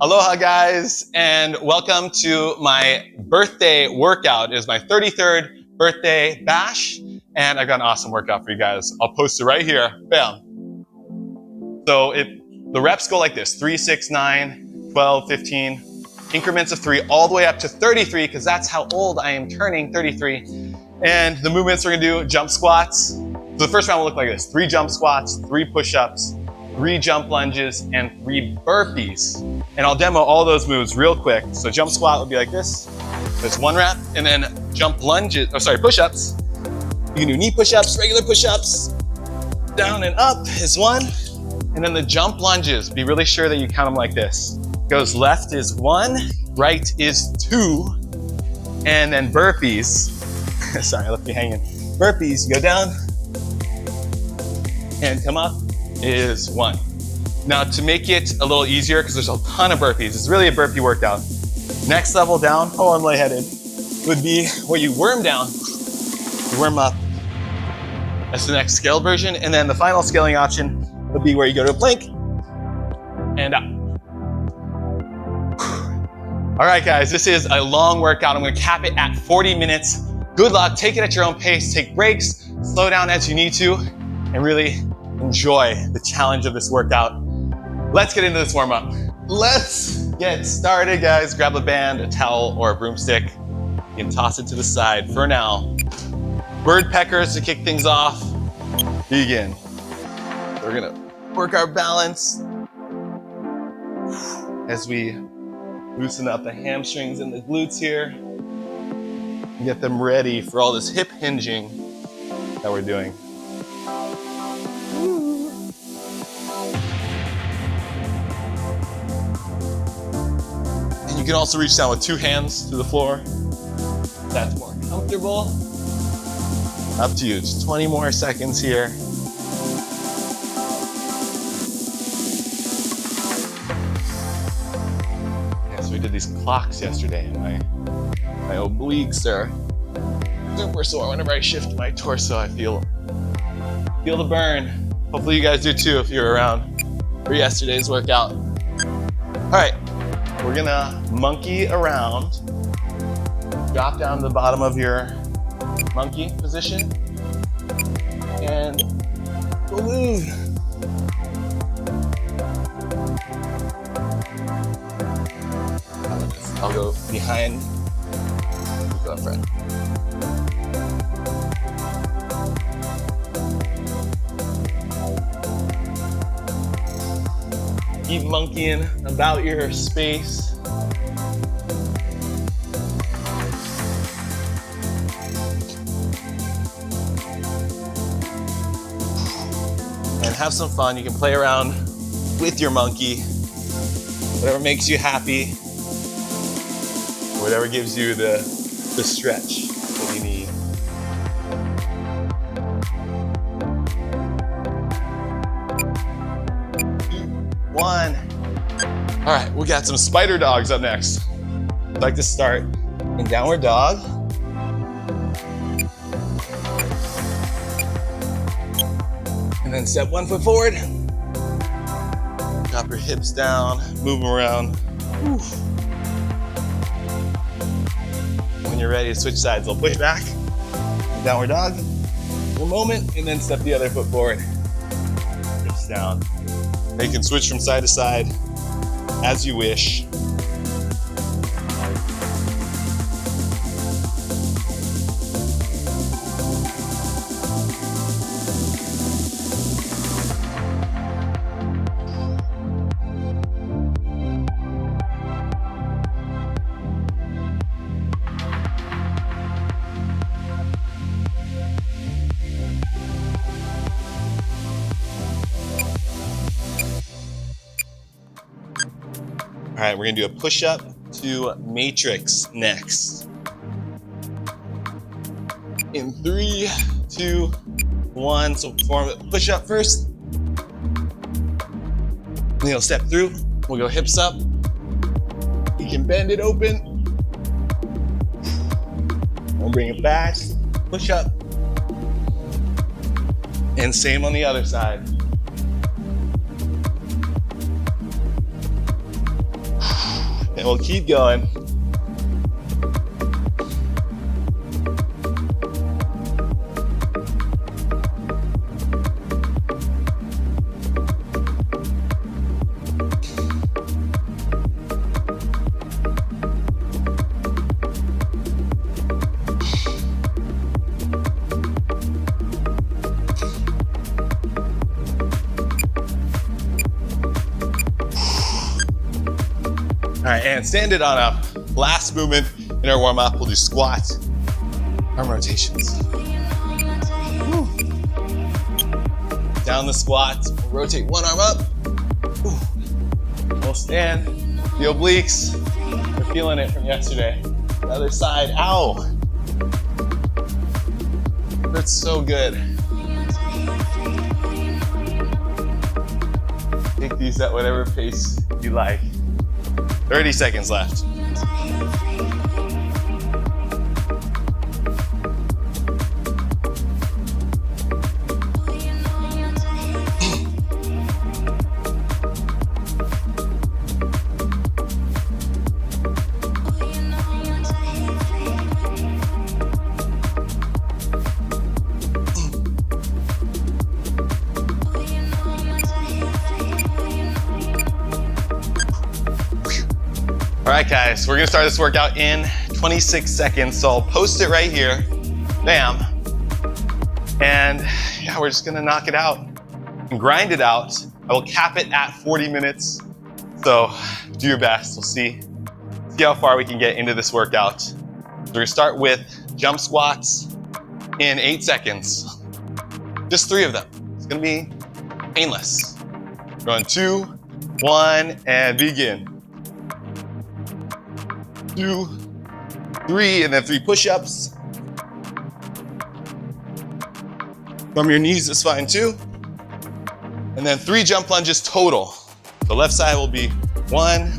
Aloha guys, and welcome to my birthday workout. It is my 33rd birthday bash, and I've got an awesome workout for you guys. I'll post it right here, bam. So the reps go like this, 3, 6, 9, 12, 15, increments of 3, all the way up to 33, because that's how old I am turning, 33. And the movements we're gonna do, jump squats. So the first round will look like this, 3 jump squats, 3 push-ups, 3 jump lunges, and 3 burpees. And I'll demo all those moves real quick. So jump squat would be like this. There's 1 rep, and then jump lunges, push-ups. You can do knee push-ups, regular push-ups. Down and up is 1. And then the jump lunges, be really sure that you count them like this. Goes left is 1, right is 2, and then burpees. Sorry, I left you hanging. Burpees, go down and come up is 1. Now to make it a little easier, because there's a ton of burpees, it's really a burpee workout. Next level down, oh, I'm lightheaded, would be where you worm down, you worm up. That's the next scaled version. And then the final scaling option would be where you go to a plank and up. All right, guys, this is a long workout. I'm gonna cap it at 40 minutes. Good luck, take it at your own pace, take breaks, slow down as you need to, and really enjoy the challenge of this workout. Let's get into this warm up. Let's get started, guys. Grab a band, a towel, or a broomstick. You can toss it to the side for now. Bird peckers to kick things off. Begin. So we're gonna work our balance as we loosen up the hamstrings and the glutes here. And get them ready for all this hip hinging that we're doing. You can also reach down with 2 hands to the floor. That's more comfortable. Up to you, just 20 more seconds here. Yeah, so we did these clocks yesterday, and my obliques are super sore. Whenever I shift my torso, I feel the burn. Hopefully you guys do too if you're around for yesterday's workout. All right. We're gonna monkey around, drop down to the bottom of your monkey position, and balloon. I'll go behind, you go up front. Keep monkeying about your space. And have some fun. You can play around with your monkey. Whatever makes you happy. Whatever gives you the stretch that you need. 1. All right, we got some spider dogs up next. I'd like to start in downward dog. And then step 1 foot forward. Drop your hips down, move them around. Whew. When you're ready to switch sides, I'll push back. Downward dog for a moment, and then step the other foot forward. Hips down. You can switch from side to side as you wish. All right, we're gonna do a push-up to matrix next. In 3, 2, 1, so form a push-up first. Then you'll step through, we'll go hips up. You can bend it open. We'll bring it back, push up. And same on the other side. and we'll keep going. All right, and stand it on up. Last movement in our warm-up, we'll do squat, arm rotations. Woo. Down the squat, we'll rotate one arm up. Woo. We'll stand, the obliques. We're feeling it from yesterday. The other side, ow. Hurts so good. Take these at whatever pace you like. 30 seconds left. All right, guys, we're gonna start this workout in 26 seconds. So I'll post it right here, bam. And yeah, we're just gonna knock it out and grind it out. I will cap it at 40 minutes. So do your best, we'll see how far we can get into this workout. So we're gonna start with jump squats in 8 seconds. Just 3 of them. It's gonna be painless. Going 2, 1, and begin. 2, 3, and then 3 push-ups. From your knees is fine too. And then 3 jump lunges total. The left side will be 1,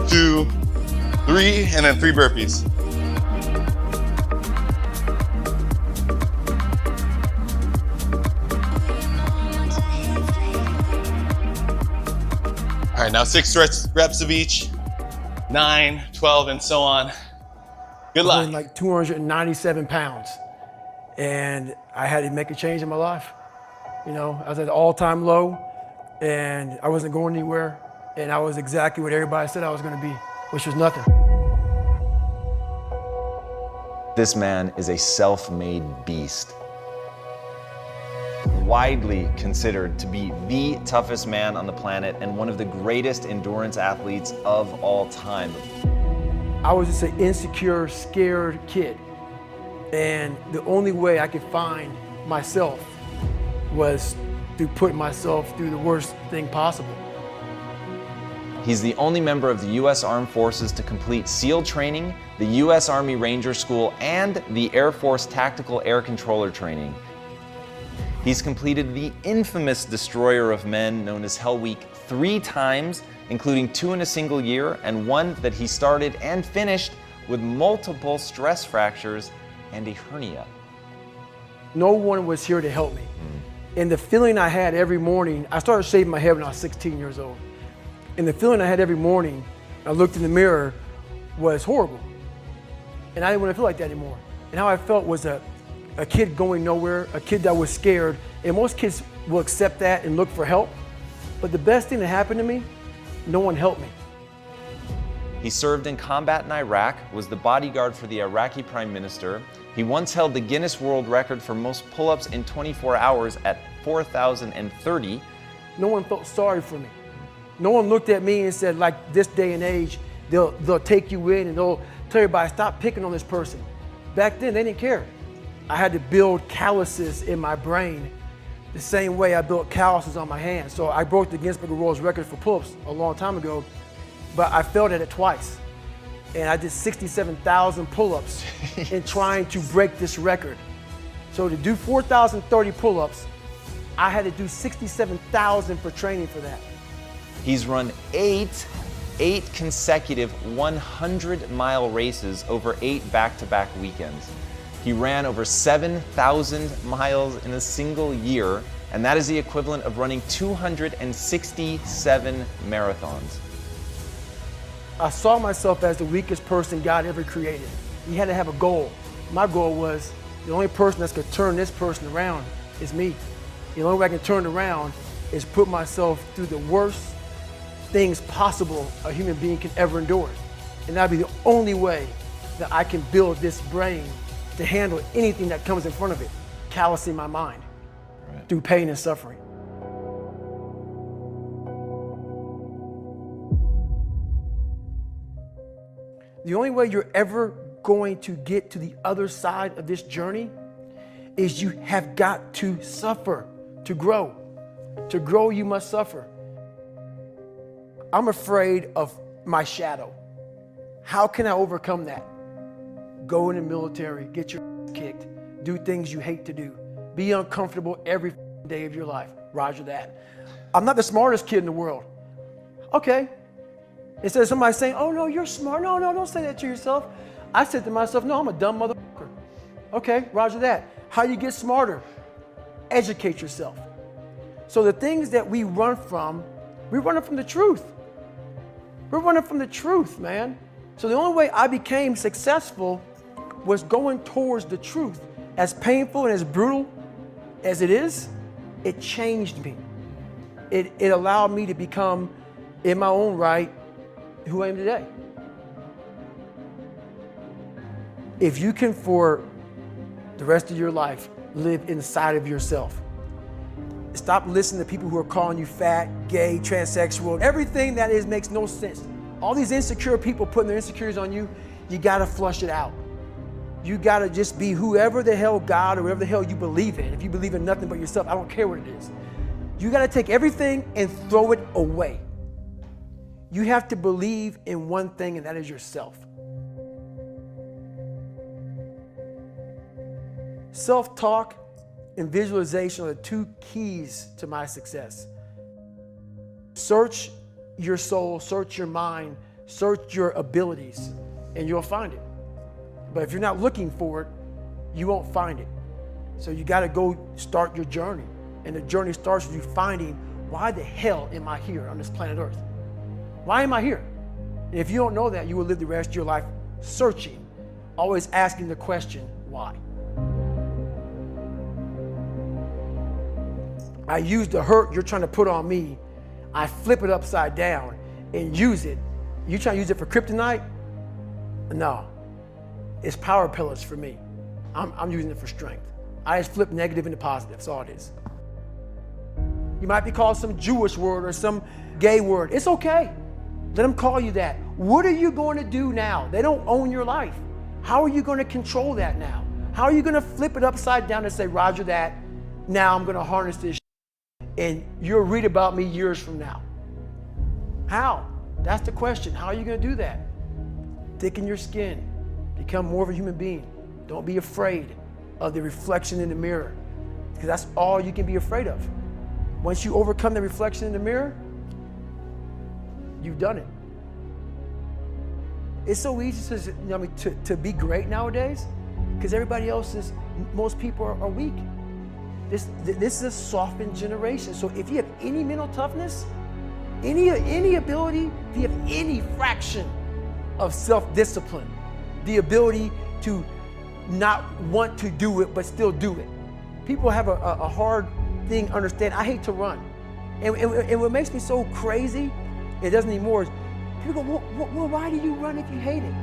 2, 3, and then 3 burpees. All right, now 6 reps of each. 9, 12, and so on. Good luck. I was like 297 pounds, and I had to make a change in my life. You know, I was at an all-time low, and I wasn't going anywhere, and I was exactly what everybody said I was going to be, which was nothing. This man is a self-made beast. Widely considered to be the toughest man on the planet and one of the greatest endurance athletes of all time. I was just an insecure, scared kid. And the only way I could find myself was to put myself through the worst thing possible. He's the only member of the U.S. Armed Forces to complete SEAL training, the U.S. Army Ranger School, and the Air Force Tactical Air Controller training. He's completed the infamous Destroyer of Men, known as Hell Week, 3 times, including 2 in a single year, and 1 that he started and finished with multiple stress fractures and a hernia. No one was here to help me. And the feeling I had every morning, I started shaving my head when I was 16 years old. And the feeling I had every morning, I looked in the mirror, was horrible. And I didn't want to feel like that anymore. And how I felt was a kid going nowhere, a kid that was scared. And most kids will accept that and look for help. But the best thing that happened to me, no one helped me. He served in combat in Iraq, was the bodyguard for the Iraqi Prime Minister. He once held the Guinness World Record for most pull-ups in 24 hours at 4,030. No one felt sorry for me. No one looked at me and said, like this day and age, they'll take you in and they'll tell everybody, stop picking on this person. Back then, they didn't care. I had to build calluses in my brain the same way I built calluses on my hands. So I broke the Guinness World Record for pull-ups a long time ago, but I failed at it twice. And I did 67,000 pull-ups in trying to break this record. So to do 4,030 pull-ups, I had to do 67,000 for training for that. He's run eight consecutive 100-mile races over 8 back-to-back weekends. He ran over 7,000 miles in a single year, and that is the equivalent of running 267 marathons. I saw myself as the weakest person God ever created. He had to have a goal. My goal was the only person that's gonna turn this person around is me. The only way I can turn it around is put myself through the worst things possible a human being can ever endure. And that'd be the only way that I can build this brain to handle anything that comes in front of it, callousing my mind through pain and suffering. The only way you're ever going to get to the other side of this journey is you have got to suffer to grow. To grow, you must suffer. I'm afraid of my shadow. How can I overcome that? Go in the military, get your kicked, do things you hate to do, be uncomfortable every day of your life. Roger that. I'm not the smartest kid in the world. Okay. Instead of somebody saying, oh no, you're smart. No, don't say that to yourself. I said to myself, no, I'm a dumb motherfucker. Okay, roger that. How you get smarter? Educate yourself. So the things that we run from the truth. We're running from the truth, man. So the only way I became successful was going towards the truth. As painful and as brutal as it is, it changed me. It allowed me to become, in my own right, who I am today. If you can, for the rest of your life, live inside of yourself, stop listening to people who are calling you fat, gay, transsexual. Everything that is makes no sense. All these insecure people putting their insecurities on you, you gotta flush it out. You gotta just be whoever the hell God or whatever the hell you believe in. If you believe in nothing but yourself, I don't care what it is. You gotta take everything and throw it away. You have to believe in one thing, and that is yourself. Self-talk and visualization are the two keys to my success. Search your soul, search your mind, search your abilities, and you'll find it. But if you're not looking for it, you won't find it. So you gotta go start your journey. And the journey starts with you finding, why the hell am I here on this planet Earth? Why am I here? And if you don't know that, you will live the rest of your life searching, always asking the question, why? I use the hurt you're trying to put on me, I flip it upside down and use it. You trying to use it for kryptonite? No, it's power pillars for me. I'm using it for strength. I just flip negative into positive, that's all it is. You might be called some Jewish word or some gay word. It's okay. Let them call you that. What are you going to do now? They don't own your life. How are you going to control that now? How are you going to flip it upside down and say, roger that, now I'm going to harness this and you'll read about me years from now? How? That's the question. How are you going to do that? Thicken your skin. Become more of a human being. Don't be afraid of the reflection in the mirror, because that's all you can be afraid of. Once you overcome the reflection in the mirror, you've done it. It's so easy to be great nowadays, because everybody else is, most people are weak. This is a softened generation. So if you have any mental toughness, any ability, if you have any fraction of self-discipline, the ability to not want to do it but still do it. People have a hard thing understand. I hate to run. And what makes me so crazy, it doesn't anymore, is people go, well, why do you run if you hate it?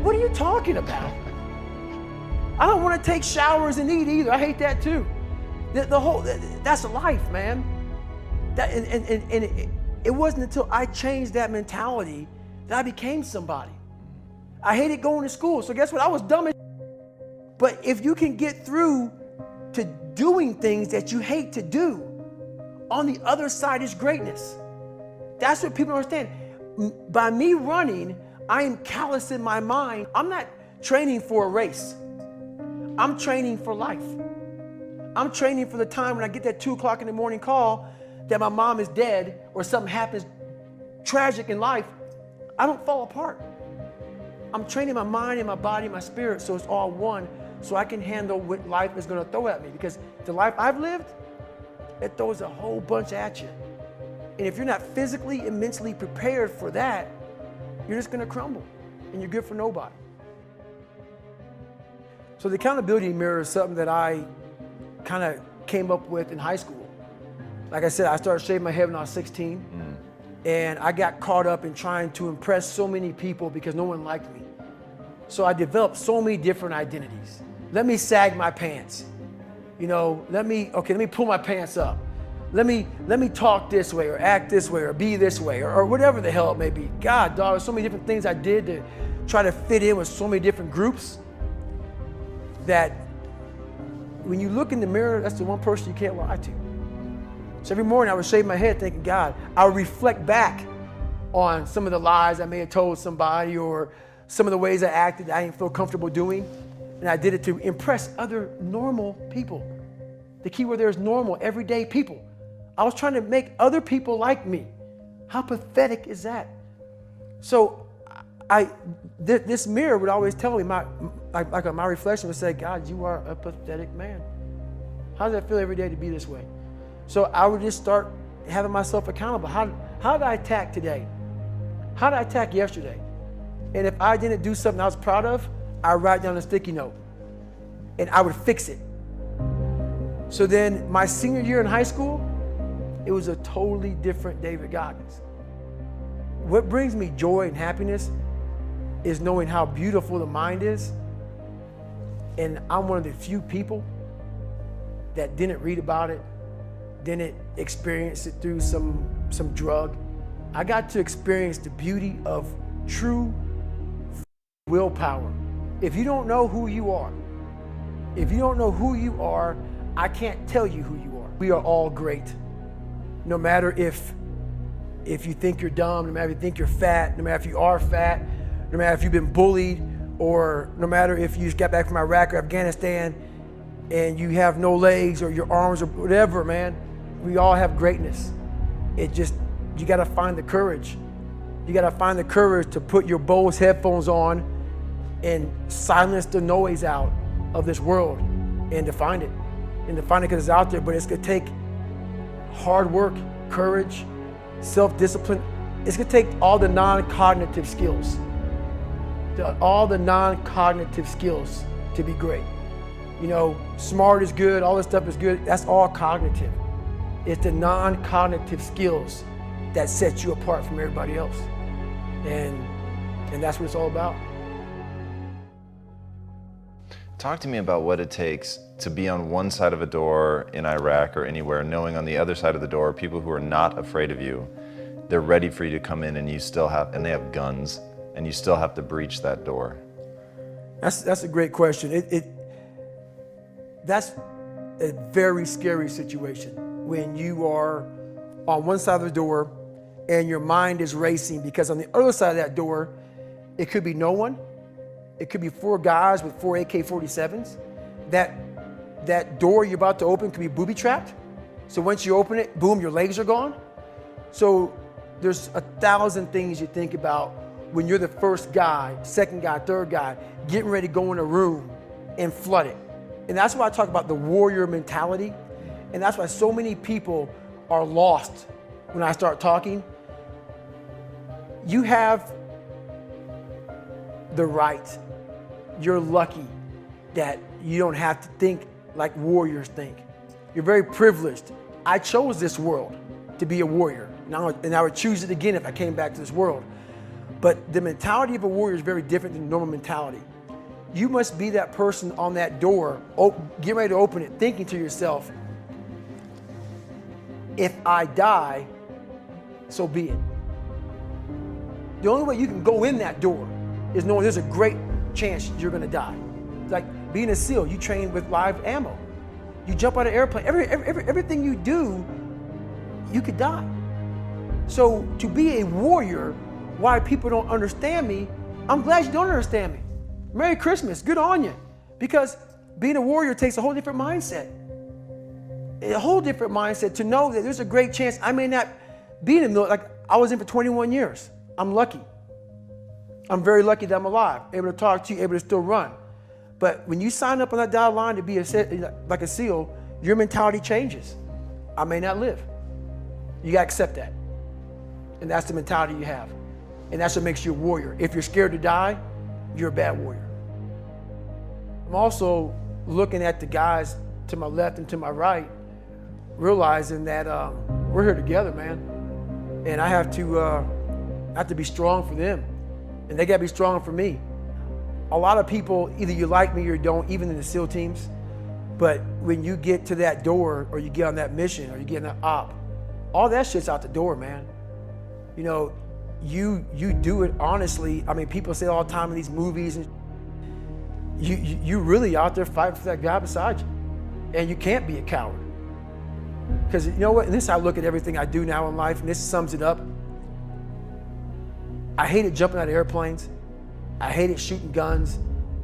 What are you talking about? I don't want to take showers and eat either. I hate that too. That's life, man. It wasn't until I changed that mentality that I became somebody. I hated going to school, so guess what? I was dumb as shit. But if you can get through to doing things that you hate to do, on the other side is greatness. That's what people don't understand. By me running, I am callous in my mind. I'm not training for a race. I'm training for life. I'm training for the time when I get that 2 o'clock in the morning call that my mom is dead or something happens tragic in life. I don't fall apart. I'm training my mind and my body and my spirit so it's all one, so I can handle what life is going to throw at me. Because the life I've lived, it throws a whole bunch at you. And if you're not physically and mentally prepared for that, you're just gonna crumble and you're good for nobody. So the accountability mirror is something that I kind of came up with in high school. Like I said, I started shaving my head when I was 16, and I got caught up in trying to impress so many people because no one liked me. So I developed so many different identities. Let me sag my pants. You know, let me pull my pants up. Let me talk this way or act this way or be this way or whatever the hell it may be. God, dog, there's so many different things I did to try to fit in with so many different groups that when you look in the mirror, that's the one person you can't lie to. So every morning I would shave my head thinking, God, I would reflect back on some of the lies I may have told somebody or some of the ways I acted that I didn't feel comfortable doing. And I did it to impress other normal people. The key word there is normal, everyday people. I was trying to make other people like me. How pathetic is that? So this mirror would always tell me, my reflection would say, God, you are a pathetic man. How does that feel every day to be this way? So I would just start having myself accountable. How did I attack today? How did I attack yesterday? And if I didn't do something I was proud of, I would write down a sticky note and I would fix it. So then my senior year in high school, it was a totally different David Goggins. What brings me joy and happiness is knowing how beautiful the mind is. And I'm one of the few people that didn't read about it, didn't experience it through some drug. I got to experience the beauty of true willpower. If you don't know who you are, I can't tell you who you are. We are all great. No matter if you think you're dumb, no matter if you think you're fat, no matter if you are fat, no matter if you've been bullied, or no matter if you just got back from Iraq or Afghanistan and you have no legs or your arms or whatever, man, we all have greatness. You gotta find the courage. You gotta find the courage to put your Bose headphones on and silence the noise out of this world and to find it. And to find it because it's out there, but it's gonna take hard work, courage, self-discipline. It's gonna take all the non-cognitive skills. All the non-cognitive skills to be great. You know, smart is good, all this stuff is good, that's all cognitive. It's the non-cognitive skills that set you apart from everybody else. And that's what it's all about. Talk to me about what it takes to be on one side of a door in Iraq or anywhere, knowing on the other side of the door, people who are not afraid of you, they're ready for you to come in and they have guns, and you still have to breach that door. That's a great question. That's a very scary situation when you are on one side of the door and your mind is racing, because on the other side of that door, it could be no one. It could be 4 guys with 4 AK-47s. That door you're about to open could be booby-trapped. So once you open it, boom, your legs are gone. So there's 1,000 things you think about when you're the first guy, second guy, third guy, getting ready to go in a room and flood it. And that's why I talk about the warrior mentality. And that's why so many people are lost when I start talking. You have the right. You're lucky that you don't have to think like warriors think. You're very privileged. I chose this world to be a warrior, and I would choose it again if I came back to this world. But the mentality of a warrior is very different than normal mentality. You must be that person on that door, get ready to open it, thinking to yourself, if I die, so be it. The only way you can go in that door is knowing there's a great chance you're gonna die. It's like being a SEAL, you train with live ammo. You jump out of an airplane, everything you do, you could die. So to be a warrior, why people don't understand me, I'm glad you don't understand me. Merry Christmas, good on you. Because being a warrior takes a whole different mindset. A whole different mindset to know that there's a great chance I may not be in the military. Like I was in for 21 years. I'm lucky. I'm very lucky that I'm alive, able to talk to you, able to still run. But when you sign up on that dotted line to be like a SEAL, your mentality changes. I may not live. You gotta accept that. And that's the mentality you have. And that's what makes you a warrior. If you're scared to die, you're a bad warrior. I'm also looking at the guys to my left and to my right, realizing that we're here together, man. And I have to be strong for them, and they gotta be strong for me. A lot of people, either you like me or you don't, even in the SEAL teams, but when you get to that door, or you get on that mission, or you get on that op, all that shit's out the door, man. You know, you do it honestly. I mean, people say all the time in these movies, and you really out there fighting for that guy beside you, and you can't be a coward. Because you know what, and this is how I look at everything I do now in life, and this sums it up. I hated jumping out of airplanes. I hated shooting guns.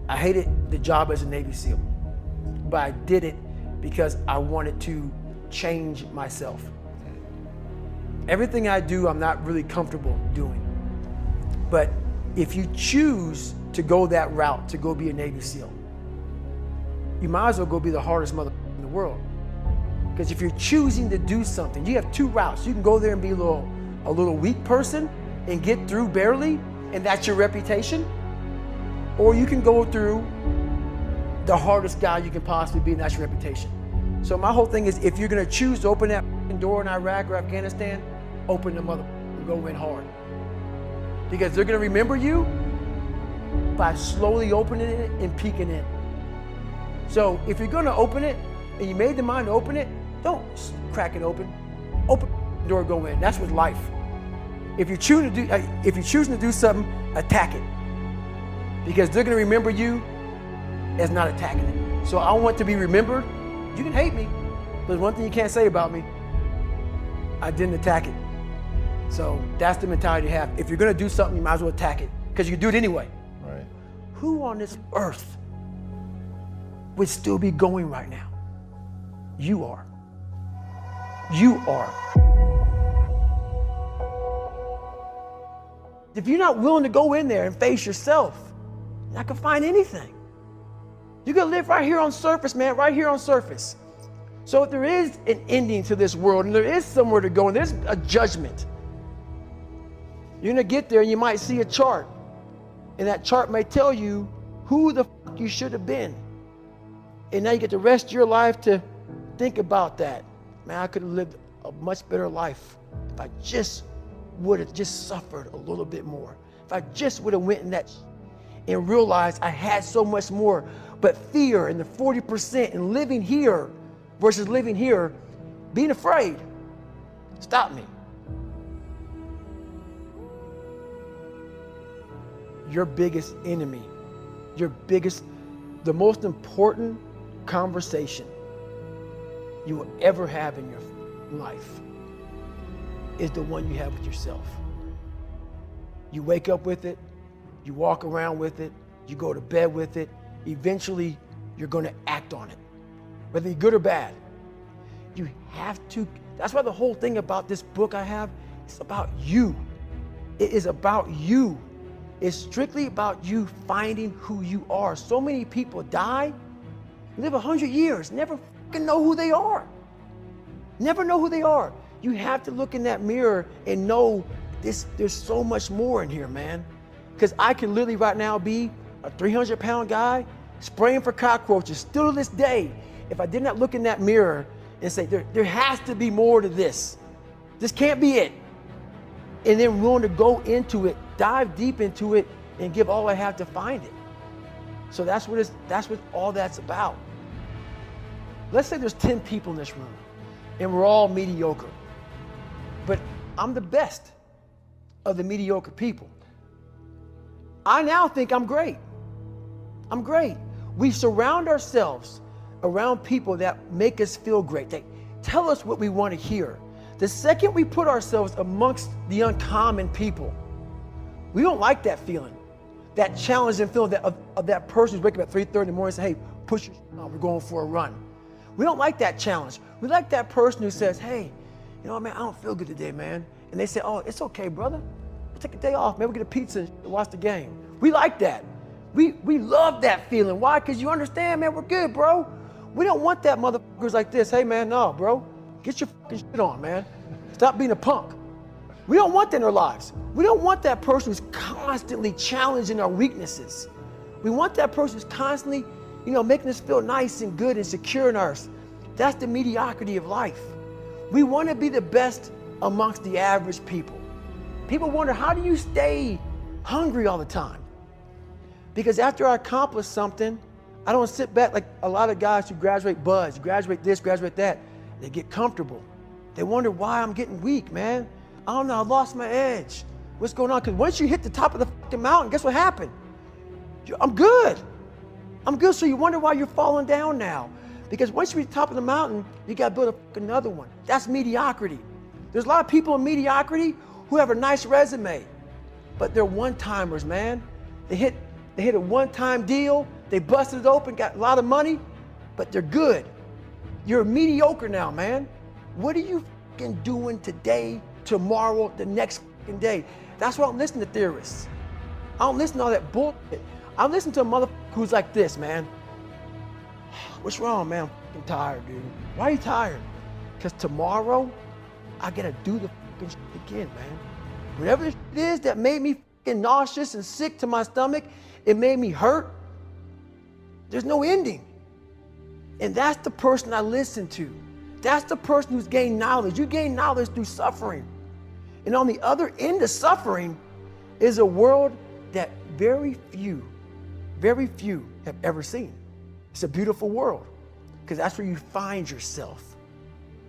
I hated the job as a Navy SEAL. But I did it because I wanted to change myself. Everything I do, I'm not really comfortable doing. But if you choose to go that route, to go be a Navy SEAL, you might as well go be the hardest motherfucker in the world. Because if you're choosing to do something, you have two routes. You can go there and be a little weak person and get through barely, and that's your reputation. Or you can go through the hardest guy you can possibly be, and that's your reputation. So my whole thing is, if you're gonna choose to open that door in Iraq or Afghanistan, open the mother and go in hard. Because they're gonna remember you by slowly opening it and peeking in. So if you're gonna open it, and you made the mind to open it, don't crack it open. Open the door, go in. That's with life. If you're choosing to do something, attack it. Because they're gonna remember you as not attacking it. So I want to be remembered. You can hate me, but there's one thing you can't say about me: I didn't attack it. So that's the mentality to have. If you're gonna do something, you might as well attack it, because you can do it anyway. Right. Who on this earth would still be going right now? You are. You are. If you're not willing to go in there and face yourself, you're not gonna find anything. You're gonna live right here on surface, man, right here on surface. So if there is an ending to this world, and there is somewhere to go, and there's a judgment, you're gonna get there and you might see a chart, and that chart may tell you who the fuck you should have been. And now you get the rest of your life to think about that. Man, I could have lived a much better life if I just would have just suffered a little bit more. If I just would have went in that and realized I had so much more. But fear and the 40% and living here versus living here, being afraid, stop me. Your biggest enemy, the most important conversation you will ever have in your life is the one you have with yourself. You wake up with it, you walk around with it, you go to bed with it. Eventually, you're gonna act on it, whether you're good or bad. You have to. That's why the whole thing about this book I have, it's about you. It is about you. It's strictly about you finding who you are. So many people die, live 100 years, never fucking know who they are. Never know who they are. You have to look in that mirror and know this. There's so much more in here, man. Because I can literally right now be a 300-pound guy spraying for cockroaches still to this day. If I did not look in that mirror and say, there has to be more to this. This can't be it. And then willing to go into it, dive deep into it, and give all I have to find it. So that's what all that's about. Let's say there's 10 people in this room, and we're all mediocre. But I'm the best of the mediocre people. I now think I'm great. I'm great. We surround ourselves around people that make us feel great. They tell us what we want to hear. The second we put ourselves amongst the uncommon people, we don't like that feeling, that challenging feeling of that person who's waking up at 3:30 in the morning and say, hey, push your on, we're going for a run. We don't like that challenge. We like that person who says, hey, you know, man, I don't feel good today, man. And they say, oh, it's okay, brother. We'll take a day off. Maybe we'll get a pizza and watch the game. We like that. We love that feeling. Why? Because you understand, man, we're good, bro. We don't want that motherfuckers like this. Hey, man, no, bro. Get your fucking shit on, man. Stop being a punk. We don't want that in our lives. We don't want that person who's constantly challenging our weaknesses. We want that person who's constantly, making us feel nice and good and secure in ours. That's the mediocrity of life. We want to be the best amongst the average people. People wonder, how do you stay hungry all the time? Because after I accomplish something, I don't sit back like a lot of guys who graduate buds, graduate this, graduate that. They get comfortable. They wonder why I'm getting weak, man. I don't know, I lost my edge. What's going on? Because once you hit the top of the fucking mountain, guess what happened? I'm good. I'm good, so you wonder why you're falling down now. Because once you reach the top of the mountain, you got to build another one. That's mediocrity. There's a lot of people in mediocrity who have a nice resume, but they're one-timers, man. They hit a one-time deal, they busted it open, got a lot of money, but they're good. You're mediocre now, man. What are you fucking doing today, tomorrow, the next fucking day? That's why I don't listen to theorists. I don't listen to all that bullshit. I listen to a motherfucker who's like this, man. What's wrong, man? I'm fucking tired, dude. Why are you tired? Because tomorrow, I gotta do the fucking shit again, man. Whatever the shit is that made me fucking nauseous and sick to my stomach, it made me hurt. There's no ending. And that's the person I listen to. That's the person who's gained knowledge. You gain knowledge through suffering. And on the other end of suffering is a world that very few have ever seen. It's a beautiful world because that's where you find yourself.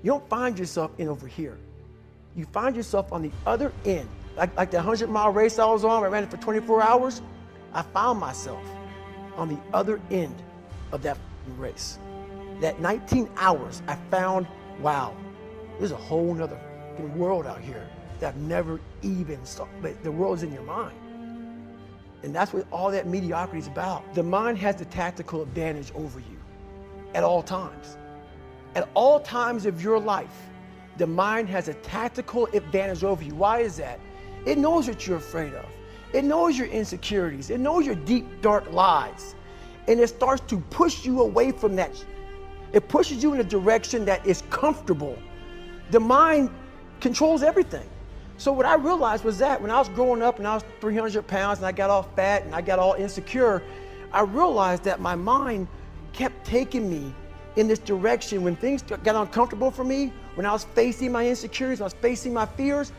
You don't find yourself in over here. You find yourself on the other end. Like the 100-mile race I was on, I ran it for 24 hours. I found myself on the other end of that race. That 19 hours, I found, wow, there's a whole nother world out here that I've never even saw. But the world's in your mind. And that's what all that mediocrity is about. The mind has the tactical advantage over you at all times. At all times of your life, the mind has a tactical advantage over you. Why is that? It knows what you're afraid of. It knows your insecurities. It knows your deep, dark lies. And it starts to push you away from that. It pushes you in a direction that is comfortable. The mind controls everything. So what I realized was that when I was growing up and I was 300 pounds and I got all fat and I got all insecure, I realized that my mind kept taking me in this direction. When things got uncomfortable for me, when I was facing my insecurities, when I was facing my fears,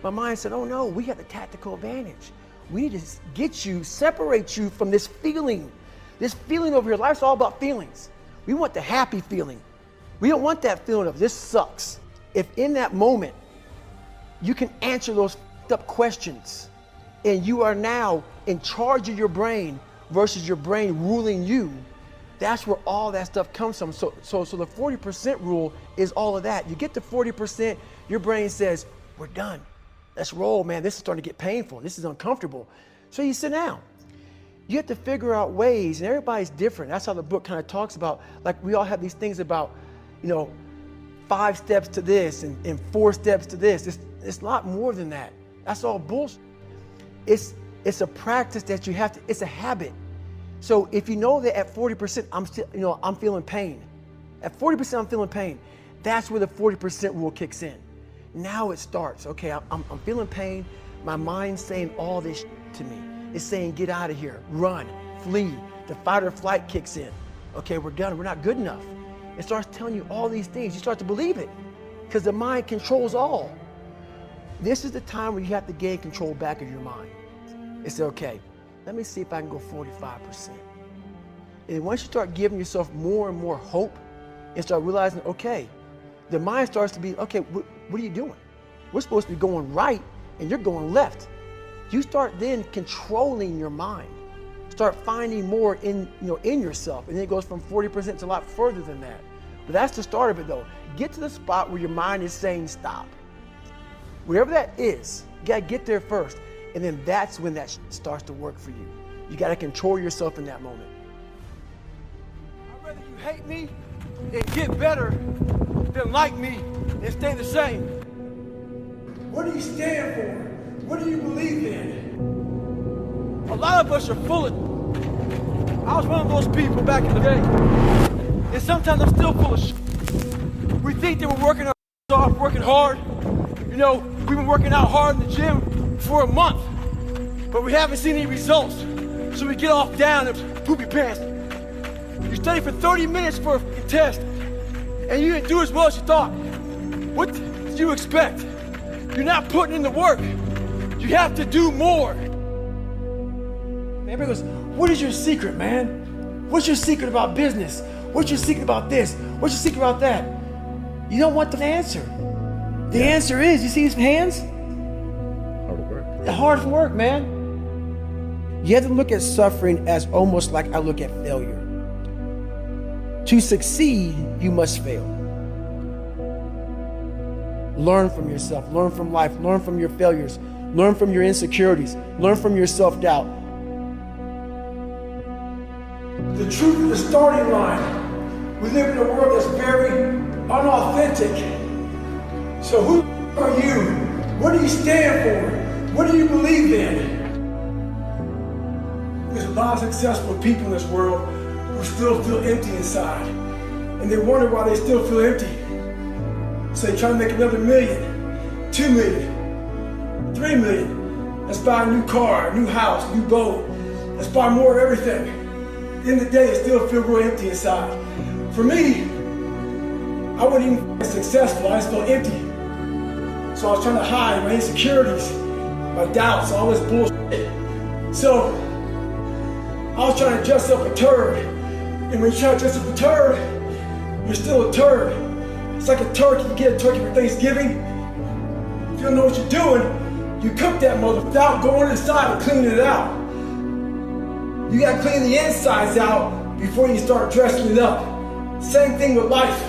my mind said, oh no, we have the tactical advantage. We need to get you, separate you from this feeling over here. Life's all about feelings. We want the happy feeling. We don't want that feeling of this sucks. If in that moment, you can answer those up questions and you are now in charge of your brain versus your brain ruling you, that's where all that stuff comes from. So the 40% rule is all of that. You get to 40%, your brain says, we're done. Let's roll, man. This is starting to get painful. This is uncomfortable. So you sit down. You have to figure out ways, and everybody's different. That's how the book kind of talks about, like we all have these things about, 5 steps to this and 4 steps to this. It's a lot more than that. That's all bullshit. It's a practice that you have to, it's a habit. So if you know that at 40%, I'm feeling pain. At 40%, I'm feeling pain. That's where the 40% rule kicks in. Now it starts. Okay, I'm feeling pain. My mind's saying all this shit to me. It's saying, get out of here, run, flee. The fight or flight kicks in. Okay, we're done. We're not good enough. It starts telling you all these things. You start to believe it because the mind controls all. This is the time where you have to gain control back of your mind. It's okay, let me see if I can go 45%. And once you start giving yourself more and more hope and start realizing, okay, the mind starts to be, okay, what are you doing? We're supposed to be going right and you're going left. You start then controlling your mind. Start finding more in yourself. And then it goes from 40% to a lot further than that. But that's the start of it though. Get to the spot where your mind is saying stop. Whatever that is, you gotta get there first. And then that's when that starts to work for you. You gotta control yourself in that moment. I'd rather you hate me and get better than like me and stay the same. What do you stand for? What do you believe in? A lot of us are full of. I was one of those people back in the day. And sometimes I'm still full of shit. We think that we're working our off, working hard. We We've been working out hard in the gym for a month, but we haven't seen any results. So we get off down and poopy pants. You study for 30 minutes for a test, and you didn't do as well as you thought. What did you expect? You're not putting in the work. You have to do more. Everybody goes, what is your secret, man? What's your secret about business? What's your secret about this? What's your secret about that? You don't want the answer. The answer is, you see these hands? Hard work. The hard work, man. You have to look at suffering as almost like I look at failure. To succeed, you must fail. Learn from yourself, learn from life, learn from your failures, learn from your insecurities, learn from your self-doubt. The truth is the starting line. We live in a world that's very unauthentic. So who are you? What do you stand for? What do you believe in? There's a lot of successful people in this world who still feel empty inside. And they wonder why they still feel empty. So they try to make another million, 2 million, 3 million. Let's buy a new car, a new house, a new boat. Let's buy more of everything. At the end of the day, they still feel real empty inside. For me, I wasn't even successful, I just felt empty. So I was trying to hide my insecurities, my doubts, all this bullshit. So I was trying to dress up a turd. And when you try to dress up a turd, you're still a turd. It's like a turkey. You get a turkey for Thanksgiving. If you don't know what you're doing, you cook that mother without going inside and cleaning it out. You gotta clean the insides out before you start dressing it up. Same thing with life.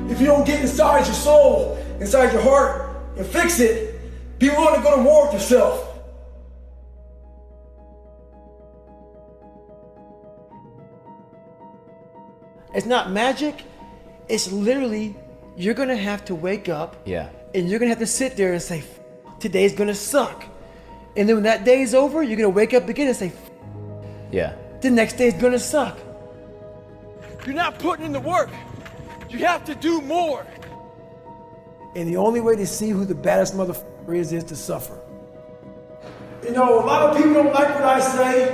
If you don't get inside your soul, inside your heart, and fix it, be willing to go to war with yourself. It's not magic. It's literally, you're gonna have to wake up. Yeah. And you're gonna have to sit there and say, today's gonna suck. And then when that day is over, you're gonna wake up again and say, Yeah. the next day is gonna suck. You're not putting in the work. You have to do more. And the only way to see who the baddest motherfucker is to suffer. You know, a lot of people don't like what I say.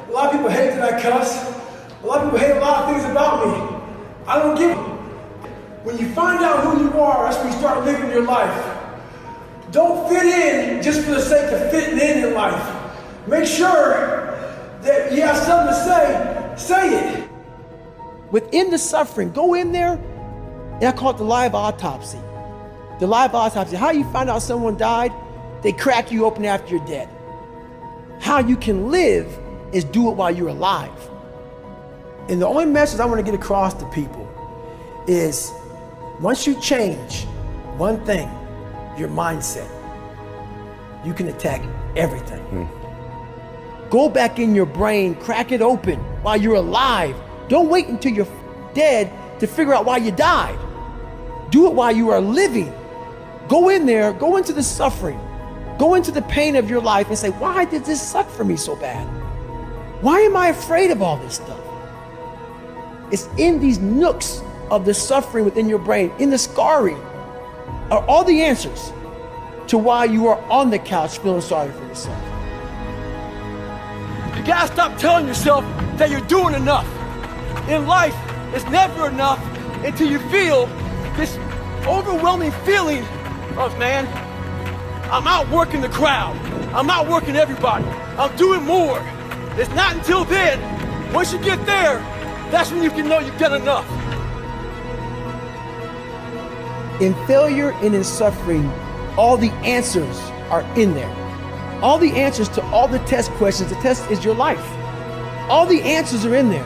A lot of people hate that I cuss. A lot of people hate a lot of things about me. I don't give a. When you find out who you are, that's when you start living your life. Don't fit in just for the sake of fitting in life. Make sure that you have something to say it. Within the suffering, go in there, and I call it the live autopsy. The live autopsy. How you find out someone died? They crack you open after you're dead. How you can live is do it while you're alive. And the only message I want to get across to people is once you change one thing, your mindset, you can attack everything. Go back in your brain, crack it open while you're alive. Don't wait until you're dead to figure out why you died. Do it while you are living. Go in there, go into the suffering, go into the pain of your life and say, why did this suck for me so bad? Why am I afraid of all this stuff? It's in these nooks of the suffering within your brain, in the scarring, are all the answers to why you are on the couch feeling sorry for yourself. You gotta stop telling yourself that you're doing enough. In life, it's never enough until you feel this overwhelming feeling of, man, I'm outworking the crowd. I'm outworking everybody. I'm doing more. It's not until then, once you get there, that's when you can know you've done enough. In failure and in suffering, all the answers are in there. All the answers to all the test questions. The test is your life. All the answers are in there.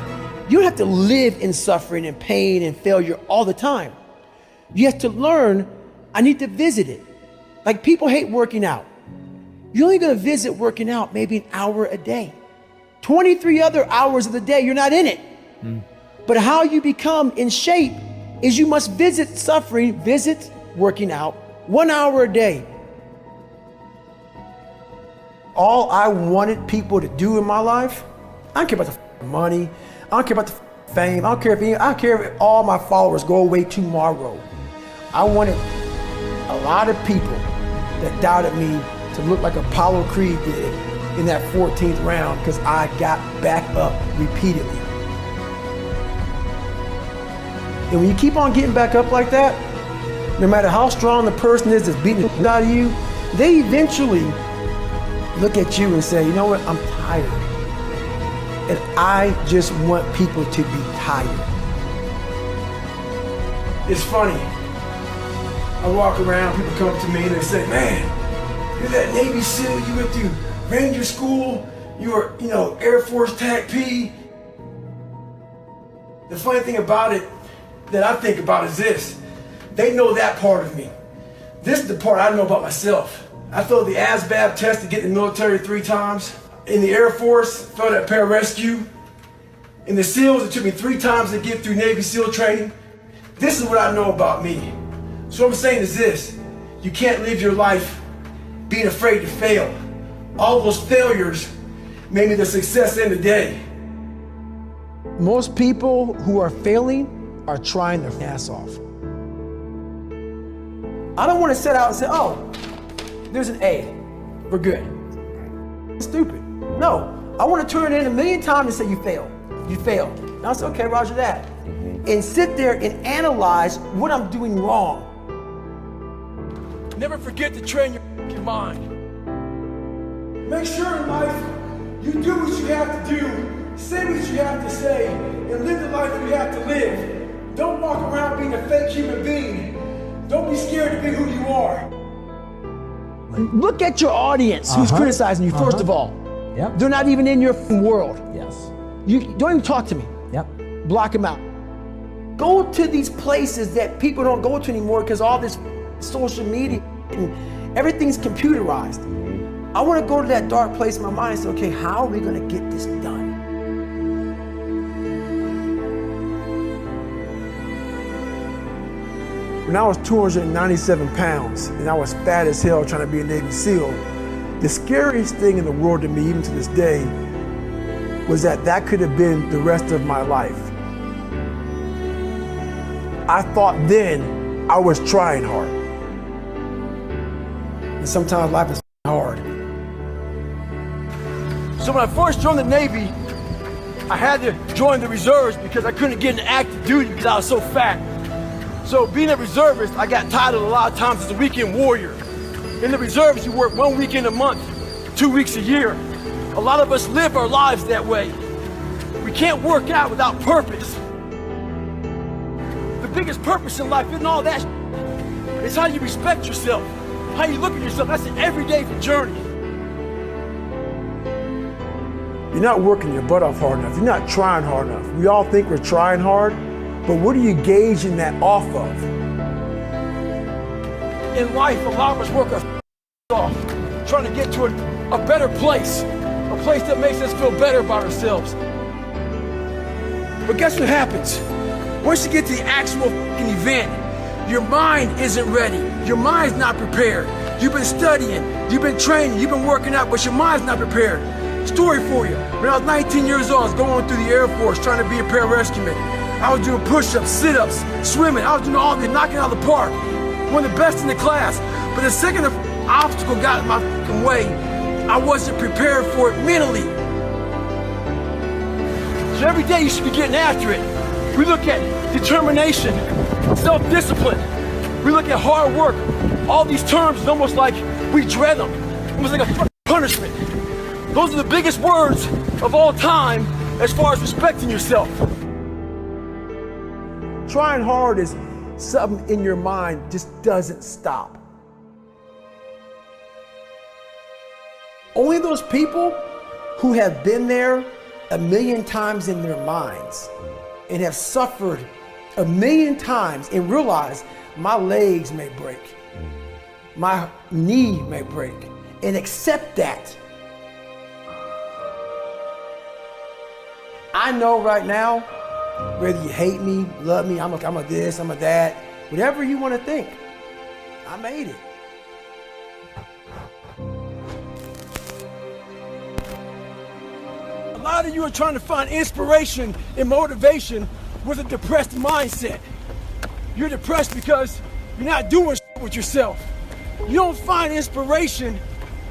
You don't have to live in suffering and pain and failure all the time. You have to learn, I need to visit it. Like people hate working out. You're only gonna visit working out maybe an hour a day. 23 other hours of the day, you're not in it. But how you become in shape is you must visit suffering, visit working out 1 hour a day. All I wanted people to do in my life, I don't care about the money, I don't care about the fame, I don't care if all my followers go away tomorrow. I wanted a lot of people that doubted me to look like Apollo Creed did in that 14th round because I got back up repeatedly. And when you keep on getting back up like that, no matter how strong the person is that's beating the shit out of you, they eventually look at you and say, you know what, I'm tired. And I just want people to be tired. It's funny. I walk around, people come to me and they say, man, you're that Navy SEAL, you went through Ranger School, you were, Air Force TAC P. The funny thing about it that I think about is this. They know that part of me. This is the part I know about myself. I failed the ASVAB test to get in the military 3 times. In the Air Force, failed at pararescue. In the SEALs, it took me 3 times to get through Navy SEAL training. This is what I know about me. So what I'm saying is this, you can't live your life being afraid to fail. All those failures made me the success in the day. Most people who are failing are trying their ass off. I don't want to set out and say, oh, there's an A, we're good. It's stupid. No, I want to turn it in 1,000,000 times and say you failed. You failed. Now it's okay, roger that. And sit there and analyze what I'm doing wrong. Never forget to train your mind. Make sure in life you do what you have to do, say what you have to say, and live the life you have to live. Don't walk around being a fake human being. Don't be scared to be who you are. Look at your audience who's criticizing you, first of all. Yep. They're not even in your world. Yes. You don't even talk to me. Yep. Block them out. Go to these places that people don't go to anymore because all this social media and everything's computerized. I want to go to that dark place in my mind and say, okay, how are we going to get this done? When I was 297 pounds and I was fat as hell trying to be a Navy SEAL, the scariest thing in the world to me, even to this day, was that could have been the rest of my life. I thought then I was trying hard. And sometimes life is hard. So when I first joined the Navy, I had to join the reserves because I couldn't get into active duty because I was so fat. So being a reservist, I got titled a lot of times as a weekend warrior. In the reserves, you work 1 weekend a month, 2 weeks a year. A lot of us live our lives that way. We can't work out without purpose. The biggest purpose in life isn't all that. It's how you respect yourself, how you look at yourself. That's an everyday journey. You're not working your butt off hard enough. You're not trying hard enough. We all think we're trying hard, but what are you gauging that off of? In life, a lot of us work our off, trying to get to a better place, a place that makes us feel better about ourselves. But guess what happens? Once you get to the actual event, your mind isn't ready. Your mind's not prepared. You've been studying, you've been training, you've been working out, but your mind's not prepared. Story for you. When I was 19 years old, I was going through the Air Force trying to be a pararescueman. I was doing push-ups, sit-ups, swimming. I was doing all this, knocking out of the park. One of the best in the class. But the second the obstacle got in my way, I wasn't prepared for it mentally. So every day you should be getting after it. We look at determination, self-discipline. We look at hard work. All these terms, it's almost like we dread them. Almost like a punishment. Those are the biggest words of all time as far as respecting yourself. Trying hard is something in your mind just doesn't stop. Only those people who have been there 1,000,000 times in their minds and have suffered 1,000,000 times and realize my legs may break, my knee may break, and accept that. I know right now, whether you hate me, love me, I'm a this, I'm a that, whatever you want to think, I made it. A lot of you are trying to find inspiration and motivation with a depressed mindset. You're depressed because you're not doing shit with yourself. You don't find inspiration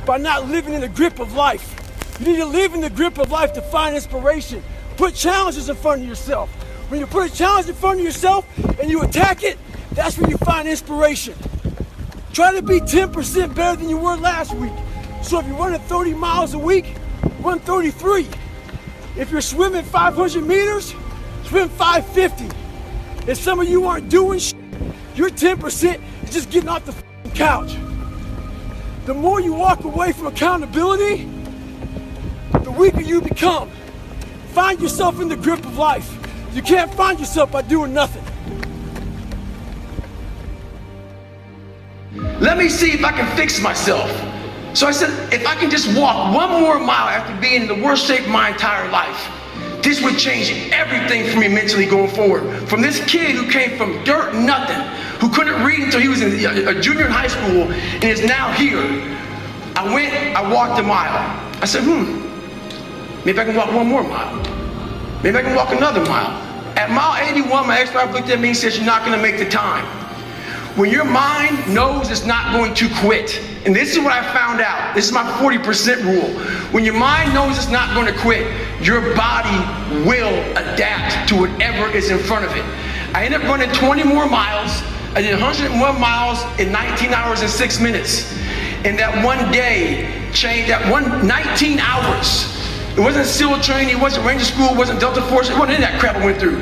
by not living in the grip of life. You need to live in the grip of life to find inspiration. Put challenges in front of yourself. When you put a challenge in front of yourself and you attack it, that's when you find inspiration. Try to be 10% better than you were last week. So if you're running 30 miles a week, run 33. If you're swimming 500 meters, swim 550. If some of you aren't doing shit, your 10% is just getting off the couch. The more you walk away from accountability, the weaker you become. Find yourself in the grip of life. You can't find yourself by doing nothing. Let me see if I can fix myself. So I said, if I can just walk one more mile after being in the worst shape of my entire life, this would change everything for me mentally going forward. From this kid who came from dirt, nothing, who couldn't read until he was a junior in high school and is now here. I walked a mile. I said, maybe I can walk one more mile. Maybe I can walk another mile. At mile 81, my ex-wife looked at me and said, you're not gonna make the time. When your mind knows it's not going to quit, and this is what I found out, this is my 40% rule. When your mind knows it's not going to quit, your body will adapt to whatever is in front of it. I ended up running 20 more miles. I did 101 miles in 19 hours and 6 minutes. And that one day changed, that 19 hours. It wasn't SEAL training, it wasn't Ranger School, it wasn't Delta Force, it wasn't any of that crap I went through.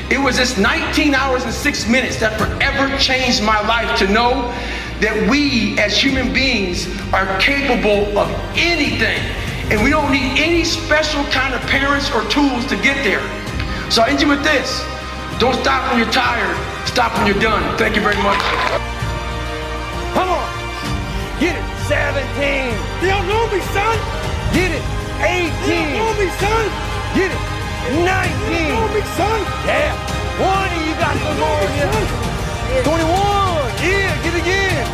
It was this 19 hours and 6 minutes that forever changed my life to know that we as human beings are capable of anything. And we don't need any special kind of parents or tools to get there. So I end you with this. Don't stop when you're tired, stop when you're done. Thank you very much. Come on, get it. 17. They don't know me, son. Get it. 18. They don't know me, son. Get it. 19. They don't know me, son. Yeah. 20. You got some more in you. 21. Yeah. Get it again.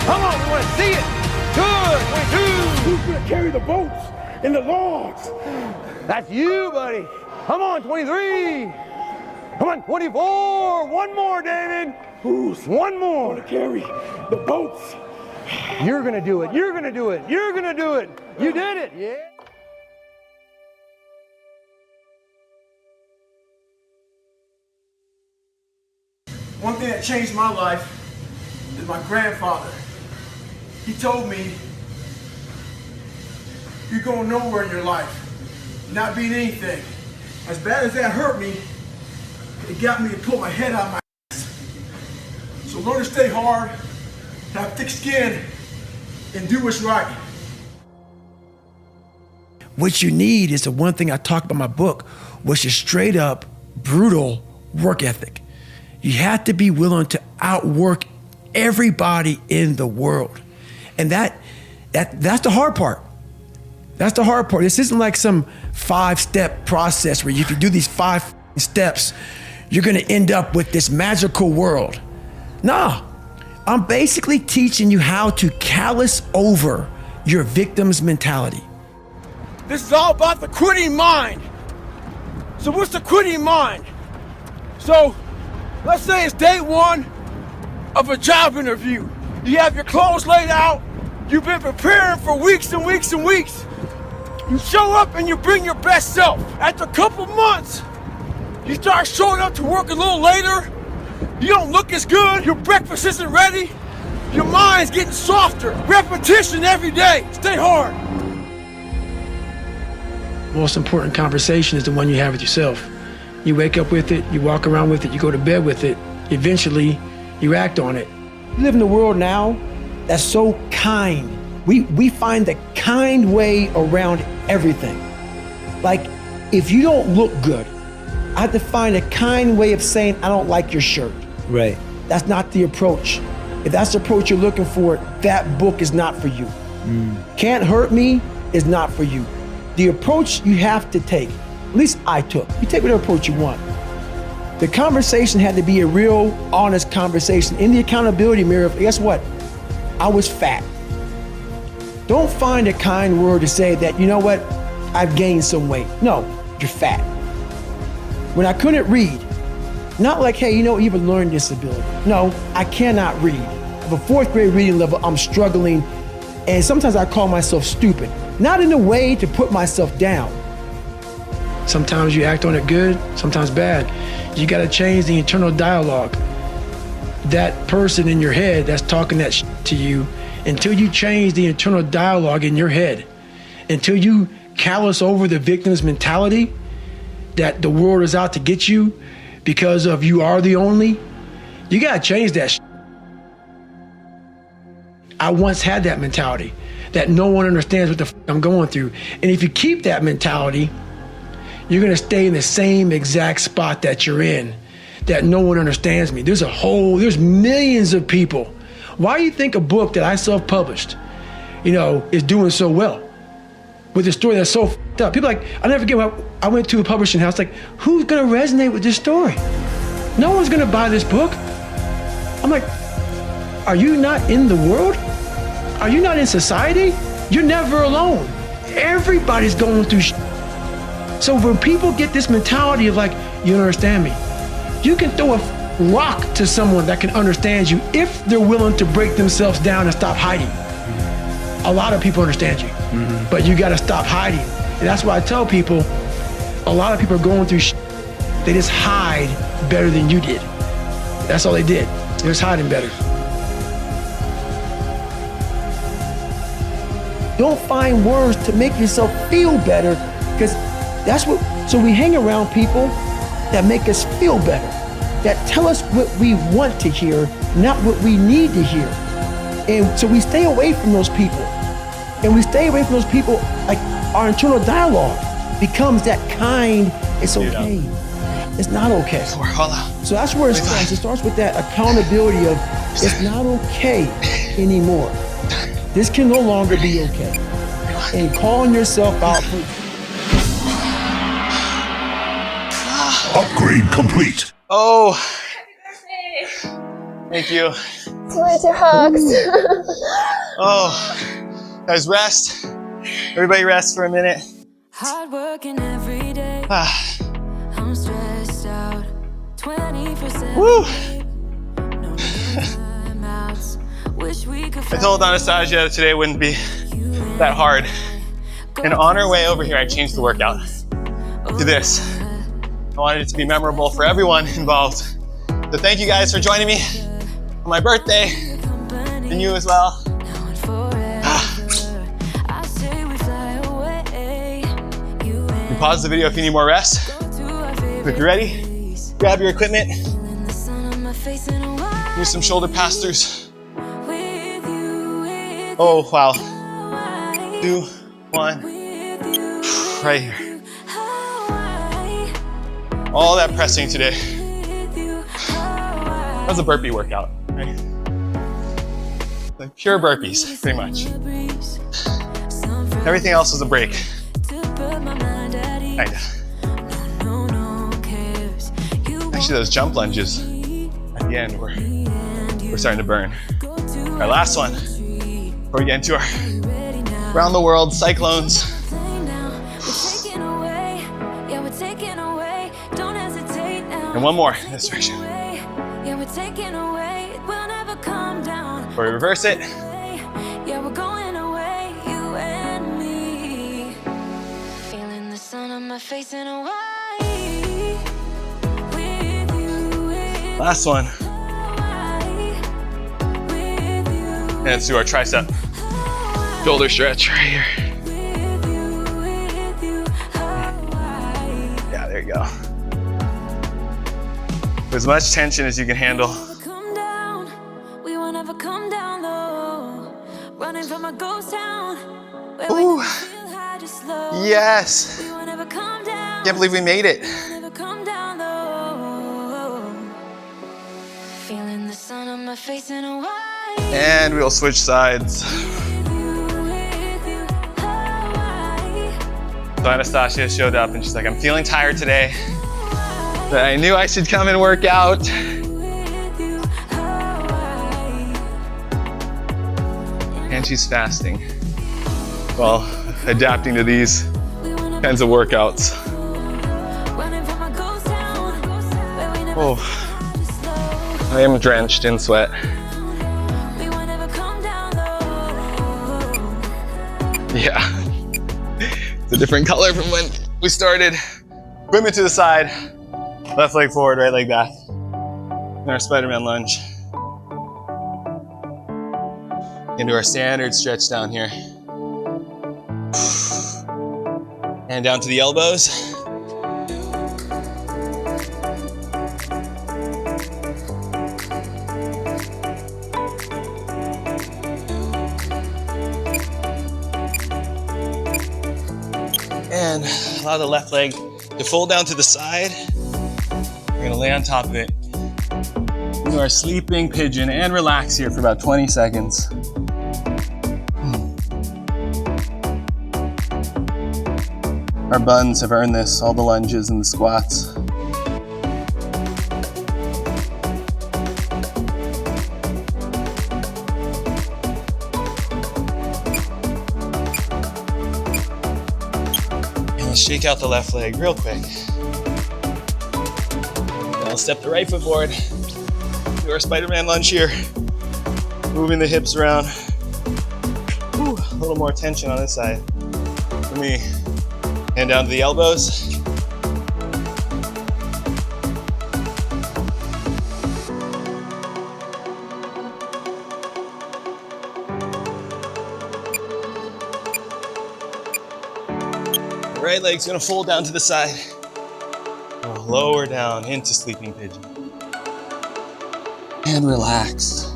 Come on. We want to see it. Good. 22. Who's gonna carry the boats and the logs? That's you, buddy. Come on. 23. Come on. 24. One more, David. Who's one more to carry the boats? You're gonna do it. You're gonna do it. You're gonna do it. You did it. Yeah. One thing that changed my life is my grandfather. He told me, you're going nowhere in your life. You're not being anything. As bad as that hurt me, it got me to pull my head out of my ass. So learn to stay hard, have thick skin, and do what's right. What you need is the one thing I talked about in my book, which is straight up brutal work ethic. You have to be willing to outwork everybody in the world. And that's the hard part. That's the hard part. This isn't like some 5-step process where if you do these 5 steps, you're gonna end up with this magical world. Nah, I'm basically teaching you how to callous over your victim's mentality. This is all about the quitting mind. So what's the quitting mind? So let's say it's day 1 of a job interview. You have your clothes laid out. You've been preparing for weeks and weeks and weeks. You show up and you bring your best self. After a couple months, you start showing up to work a little later. You don't look as good. Your breakfast isn't ready. Your mind's getting softer. Repetition every day. Stay hard. Most important conversation is the one you have with yourself. You wake up with it, you walk around with it, you go to bed with it. Eventually, you act on it. We live in a world now that's so kind. We find the kind way around everything. Like, if you don't look good, I have to find a kind way of saying, I don't like your shirt. Right. That's not the approach. If that's the approach you're looking for, that book is not for you. Can't Hurt Me is not for you. The approach you have to take, at least I took, you take whatever approach you want. The conversation had to be a real, honest conversation. In the accountability mirror, guess what? I was fat. Don't find a kind word to say that, you know what, I've gained some weight. No, you're fat. When I couldn't read, not like, hey, you know, you have a learning disability. No, I cannot read. of a fourth grade reading level, I'm struggling. And sometimes I call myself stupid. Not in a way to put myself down. Sometimes you act on it good, sometimes bad. You gotta change the internal dialogue. That person in your head that's talking that to you, until you change the internal dialogue in your head, until you callous over the victim's mentality that the world is out to get you because of you are the only, you gotta change that. I once had that mentality that no one understands what the I'm going through. And if you keep that mentality, you're gonna stay in the same exact spot that you're in, that no one understands me. There's millions of people. Why do you think a book that I self-published, is doing so well? With a story that's so f***ed up. People I'll never forget when I went to a publishing house, who's gonna resonate with this story? No one's gonna buy this book. I'm like, are you not in the world? Are you not in society? You're never alone. Everybody's going through So when people get this mentality of you don't understand me, you can throw a rock to someone that can understand you if they're willing to break themselves down and stop hiding. A lot of people understand you, but you gotta stop hiding. And that's why I tell people, a lot of people are going through they just hide better than you did. That's all they did. They're just hiding better. Don't find words to make yourself feel better, because so we hang around people that make us feel better, that tell us what we want to hear, not what we need to hear. And so we stay away from those people. And we stay away from those people, our internal dialogue becomes that kind, it's okay. It's not okay. So that's where it starts. It starts with that accountability of it's not okay anymore. This can no longer be okay. And calling yourself out for Upgrade complete. Oh, thank you. Swear to hugs. Oh, guys, rest. Everybody rest for a minute. Hard working every day. I'm stressed out 24/7. Woo. No timeouts. Wish we could I told Anastasia that today wouldn't be that hard. And on our way over here, I changed the workout to this. I wanted it to be memorable for everyone involved. So thank you guys for joining me on my birthday, and you as well. You pause the video if you need more rest. If you're ready, grab your equipment. Do some shoulder pass-throughs. Oh, wow. 2, 1. Right here. All that pressing today. That was a burpee workout, right? Like pure burpees, pretty much. Everything else was a break. Kinda. Actually, those jump lunges at the end were starting to burn. Our last one, before we get into our around the world cyclones. And one more in this direction. Before we reverse it. Yeah, we're going away, you and me. Feeling the sun on my face in Hawaii. With you. Last one. And let's do our tricep shoulder stretch right here. Yeah, there you go. As much tension as you can handle. Ooh. Yes. Can't believe we made it. And we'll switch sides. So Anastasia showed up and she's like, I'm feeling tired today. But I knew I should come and work out. And she's fasting while adapting to these kinds of workouts. Oh, I am drenched in sweat. Yeah. It's a different color from when we started. Equipment to the side, left leg forward, right leg back. And our Spider-Man lunge. Into our standard stretch down here. And down to the elbows. And allow the left leg to fold down to the side. We're gonna lay on top of it. Into our sleeping pigeon and relax here for about 20 seconds. Our buns have earned this, all the lunges and the squats. And let's shake out the left leg real quick. Now we'll step the right foot forward. Do our Spider-Man lunge here. Moving the hips around. Whew, a little more tension on this side for me. And down to the elbows. The right leg's gonna fold down to the side. We'll lower down into sleeping pigeon. And relax.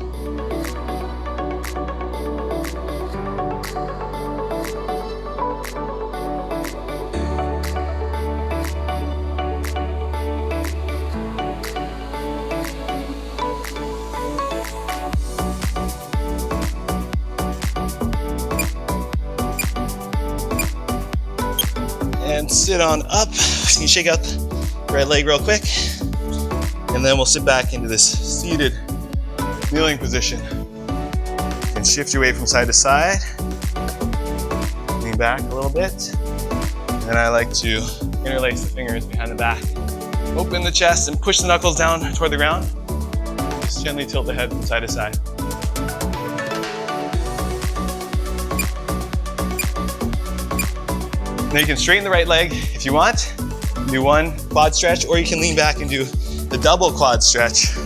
And sit on up. You can shake out the right leg real quick. And then we'll sit back into this seated kneeling position. You can shift your weight from side to side. Lean back a little bit. And I like to interlace the fingers behind the back. Open the chest and push the knuckles down toward the ground. Just gently tilt the head from side to side. Now you can straighten the right leg if you want. Do one quad stretch, or you can lean back and do the double quad stretch.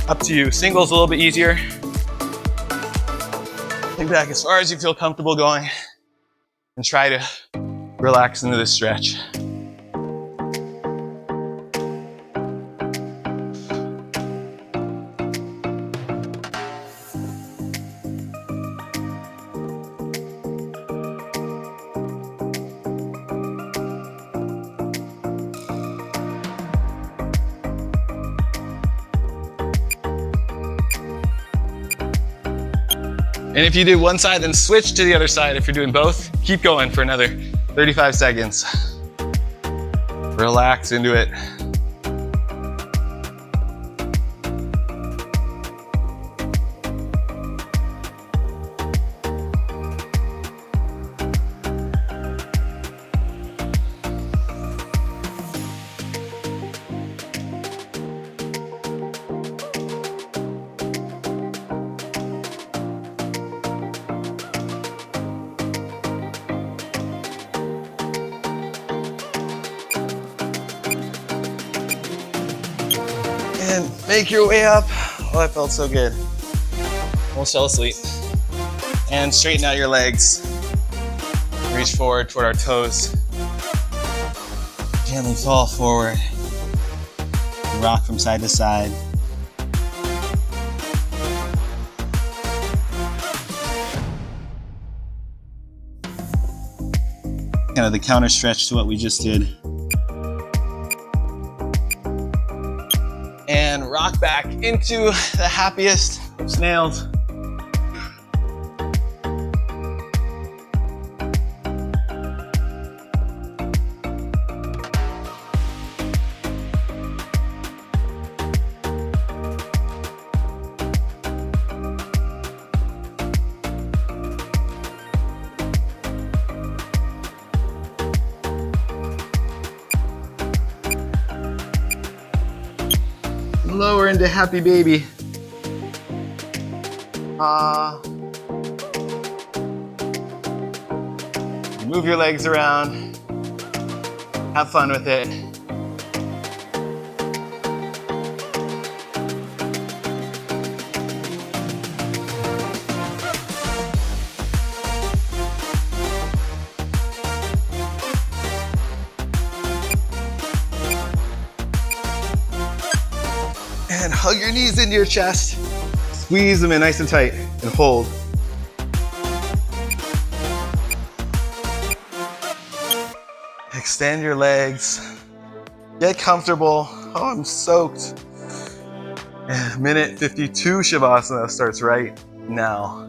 Up to you. Single's a little bit easier. Lean back as far as you feel comfortable going and try to relax into this stretch. And if you do one side, then switch to the other side. If you're doing both, keep going for another 35 seconds. Relax into it. And make your way up. Oh, that felt so good. Almost fell asleep. And straighten out your legs. Reach forward toward our toes. Gently fall forward. Rock from side to side. Kind of the counter stretch to what we just did. And rock back into the happiest of snails. Lower into happy baby. Move your legs around. Have fun with it. And hug your knees into your chest. Squeeze them in nice and tight and hold. Extend your legs. Get comfortable. Oh, I'm soaked. And minute 52 Shavasana starts right now.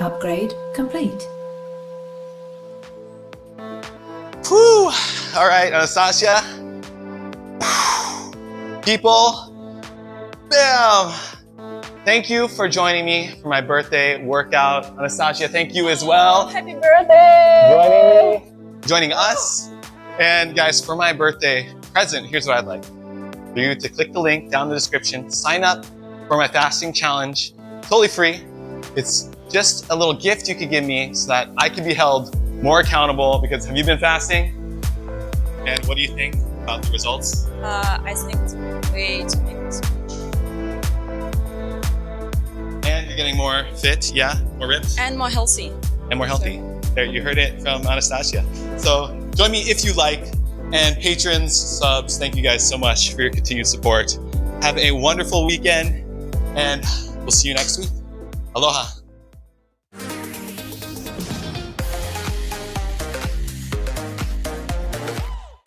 Upgrade complete. Whew. All right, Anastasia. People, bam. Thank you for joining me for my birthday workout. Anastasia, thank you as well. Happy birthday! Joining us. And guys, for my birthday present, here's what I'd like. For you to click the link down in the description, sign up for my fasting challenge, totally free. It's just a little gift you could give me so that I can be held more accountable, because have you been fasting? And what do you think about the results? I think it's way too big. And you're getting more fit, yeah? More ripped? And more healthy. And more healthy. There, you heard it from Anastasia. So join me if you like. And patrons, subs, thank you guys so much for your continued support. Have a wonderful weekend, and we'll see you next week. Aloha.